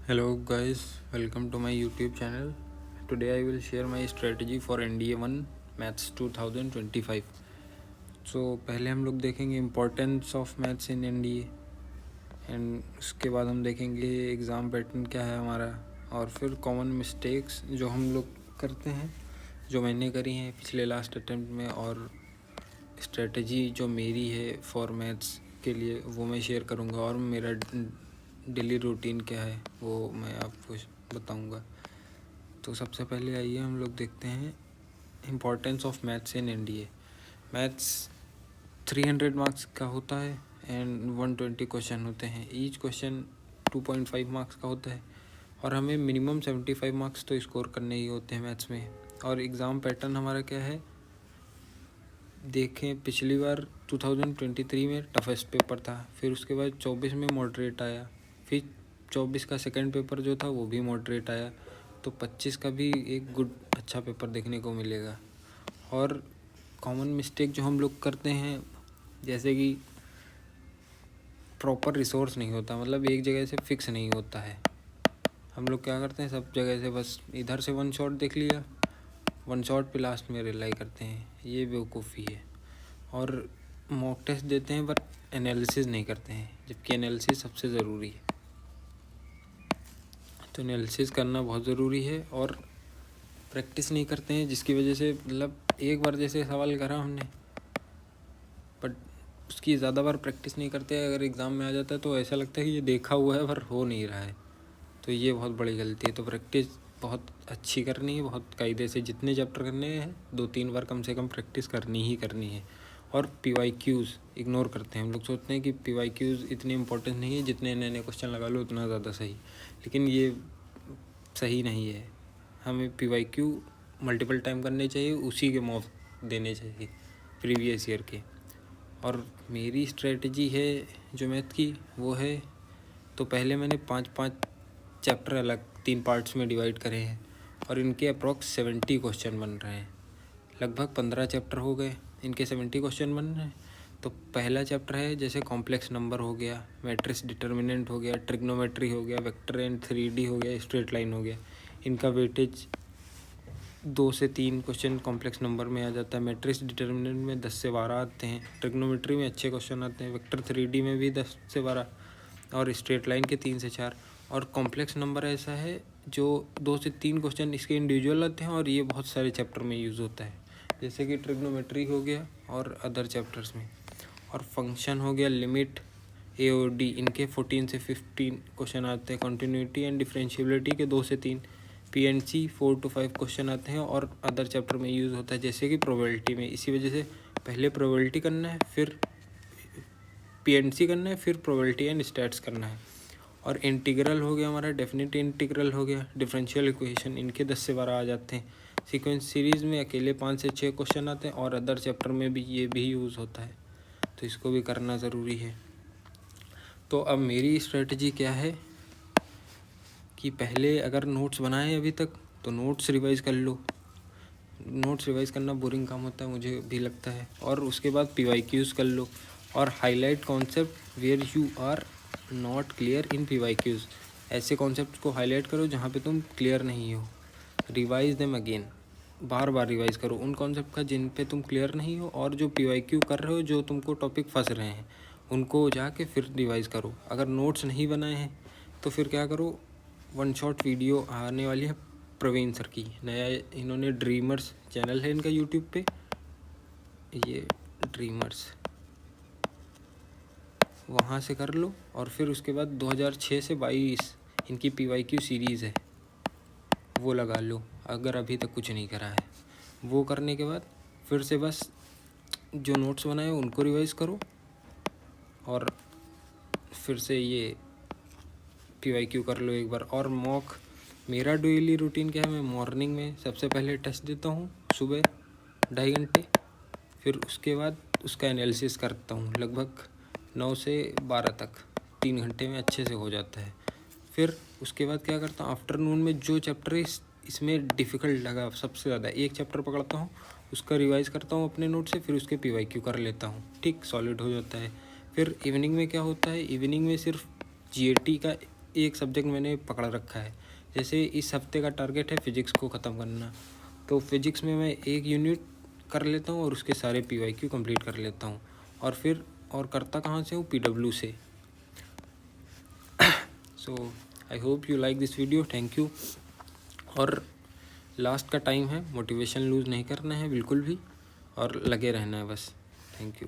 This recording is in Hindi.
Hello guys, welcome to my YouTube channel. Today I will share my strategy for NDA 1 Maths 2025. पहले हम लोग देखेंगे importance of maths in NDA and उसके बाद हम देखेंगे एग्ज़ाम पैटर्न क्या है हमारा, और फिर कॉमन मिस्टेक्स जो हम लोग करते हैं, जो मैंने करी हैं पिछले लास्ट अटेम्प्ट में, और स्ट्रेटजी जो मेरी है फॉर मैथ्स के लिए वो मैं शेयर करूँगा, और मेरा डेली रूटीन क्या है वो मैं आपको बताऊँगा। तो सबसे पहले आइए हम लोग देखते हैं importance of maths in NDA। Maths 300 marks का होता है एंड 120 क्वेश्चन होते हैं। ईच क्वेश्चन 2.5 मार्क्स का होता है और हमें मिनिमम 75 मार्क्स तो स्कोर करने ही होते हैं मैथ्स में। और एग्ज़ाम पैटर्न हमारा क्या है, देखें पिछली बार 2023 में टफेस्ट पेपर था, फिर उसके बाद 24 में मॉडरेट आया, फिर 24 का सेकंड पेपर जो था वो भी मॉडरेट आया, तो 25 का भी एक गुड अच्छा पेपर देखने को मिलेगा। और कॉमन मिस्टेक जो हम लोग करते हैं, जैसे कि प्रॉपर रिसोर्स नहीं होता, मतलब एक जगह से फिक्स नहीं होता है। हम लोग क्या करते हैं, सब जगह से बस इधर से वन शॉट देख लिया, वन शॉट पे लास्ट में रिलाई करते हैं, ये बेवकूफ़ी है। और मॉक टेस्ट देते हैं पर एनालिसिस नहीं करते हैं, जबकि एनालिसिस सबसे ज़रूरी है। तो एनालिसिस करना बहुत ज़रूरी है और प्रैक्टिस नहीं करते हैं, जिसकी वजह से मतलब एक बार जैसे सवाल करा हमने बट उसकी ज़्यादा बार प्रैक्टिस नहीं करते, अगर एग्ज़ाम में आ जाता है तो ऐसा लगता है कि ये देखा हुआ है पर हो नहीं रहा है, तो ये बहुत बड़ी गलती है। तो प्रैक्टिस बहुत अच्छी करनी है, बहुत कायदे से, जितने चैप्टर करने हैं 2-3 बार कम से कम प्रैक्टिस करनी ही करनी है। और PYQs इग्नोर करते हैं हम लोग, सोचते हैं कि PYQs इतने इंपॉर्टेंट नहीं है, जितने नए नए क्वेश्चन लगा लो उतना ज़्यादा सही, लेकिन ये सही नहीं है। हमें PYQ मल्टीपल टाइम करने चाहिए, उसी के मॉक देने चाहिए प्रीवियस ईयर के। और मेरी स्ट्रेटजी है जो मैथ की वो है, तो पहले मैंने 5-5 चैप्टर अलग 3 पार्ट्स में डिवाइड करे हैं और इनके अप्रॉक्स 70 क्वेश्चन बन रहे हैं। लगभग 15 चैप्टर हो गए, इनके 70 क्वेश्चन बन रहे हैं। तो पहला चैप्टर है जैसे कॉम्प्लेक्स नंबर हो गया, मैट्रिक्स डिटर्मिनेंट हो गया, ट्रिग्नोमेट्री हो गया, वेक्टर एंड 3D हो गया, स्ट्रेट लाइन हो गया। इनका वेटेज 2 से 3 क्वेश्चन कॉम्प्लेक्स नंबर में आ जाता है, मैट्रिक्स डिटर्मिनेंट में 10 से 12 आते हैं, ट्रिग्नोमेट्री में अच्छे क्वेश्चन आते हैं, वेक्टर 3D में भी 10 से 12, और स्ट्रेट लाइन के 3 से 4। और कॉम्प्लेक्स नंबर ऐसा है जो 2 से 3 क्वेश्चन इसके इंडिविजुअल आते हैं और ये बहुत सारे चैप्टर में यूज़ होता है, जैसे कि ट्रिग्नोमेट्री हो गया और अदर चैप्टर्स में। और फंक्शन हो गया, लिमिट, AOD, इनके 14 से 15 क्वेश्चन आते हैं, कंटिन्यूटी एंड डिफरेंशिएबिलिटी के 2 से 3, PNC 4 to 5 क्वेश्चन आते हैं और अदर चैप्टर में यूज़ होता है, जैसे कि प्रोबेबिलिटी में। इसी वजह से पहले प्रोबेबिलिटी करना है, फिर PNC करना है, फिर प्रोबेबिलिटी एंड स्टैट्स करना है। और इंटीग्रल हो गया हमारा, डेफिनेट इंटीग्रल हो गया, डिफरेंशियल इक्वेशन, इनके 10 से 12 आ जाते हैं। सीक्वेंस सीरीज़ में अकेले 5 से 6 क्वेश्चन आते हैं और अदर चैप्टर में भी ये भी यूज़ होता है, तो इसको भी करना ज़रूरी है। तो अब मेरी स्ट्रेटजी क्या है कि पहले अगर नोट्स बनाए अभी तक तो नोट्स रिवाइज़ कर लो। नोट्स रिवाइज़ करना बोरिंग काम होता है, मुझे भी लगता है। और उसके बाद PYQs कर लो और highlight concept where you are not clear in PYQs। ऐसे कॉन्सेप्ट को हाईलाइट करो जहाँ पे तुम क्लियर नहीं हो। रिवाइज देम अगेन, बार बार रिवाइज़ करो उन कॉन्सेप्ट का जिन पे तुम क्लियर नहीं हो, और जो PYQ कर रहे हो, जो तुमको टॉपिक फंस रहे हैं, उनको जाके फिर रिवाइज़ करो। अगर नोट्स नहीं बनाए हैं तो फिर क्या करो, वन शॉट वीडियो आने वाली है प्रवीण सर की, नया इन्होंने ड्रीमर्स चैनल है इनका यूट्यूब पे, ये ड्रीमर्स, वहाँ से कर लो। और फिर उसके बाद 2006 से 22 इनकी PYQ सीरीज़ है, वो लगा लो अगर अभी तक कुछ नहीं करा है। वो करने के बाद फिर से बस जो नोट्स बनाए उनको रिवाइज़ करो, और फिर से ये PYQ कर लो एक बार। और मॉक, मेरा डेली रूटीन क्या है, मैं मॉर्निंग में सबसे पहले टेस्ट देता हूँ सुबह 2.5 घंटे, फिर उसके बाद उसका एनालिसिस करता हूँ लगभग 9 से 12 तक, 3 घंटे में अच्छे से हो जाता है। फिर उसके बाद क्या करता हूँ, आफ्टरनून में जो चैप्टर इसमें डिफ़िकल्ट लगा सबसे ज़्यादा, एक चैप्टर पकड़ता हूँ, उसका रिवाइज़ करता हूँ अपने नोट से, फिर उसके PYQ कर लेता हूँ, ठीक सॉलिड हो जाता है। फिर इवनिंग में क्या होता है, इवनिंग में सिर्फ GAT का एक सब्जेक्ट मैंने पकड़ रखा है। जैसे इस हफ्ते का टारगेट है फिज़िक्स को ख़त्म करना, तो फिज़िक्स में मैं एक यूनिट कर लेता हूँ और उसके सारे PYQ कंप्लीट कर लेता हूँ। और फिर और करता कहाँ से हूँ, PW से। So I hope you like this video, thank you. और लास्ट का टाइम है, मोटिवेशन लूज़ नहीं करना है बिल्कुल भी, और लगे रहना है बस। Thank you.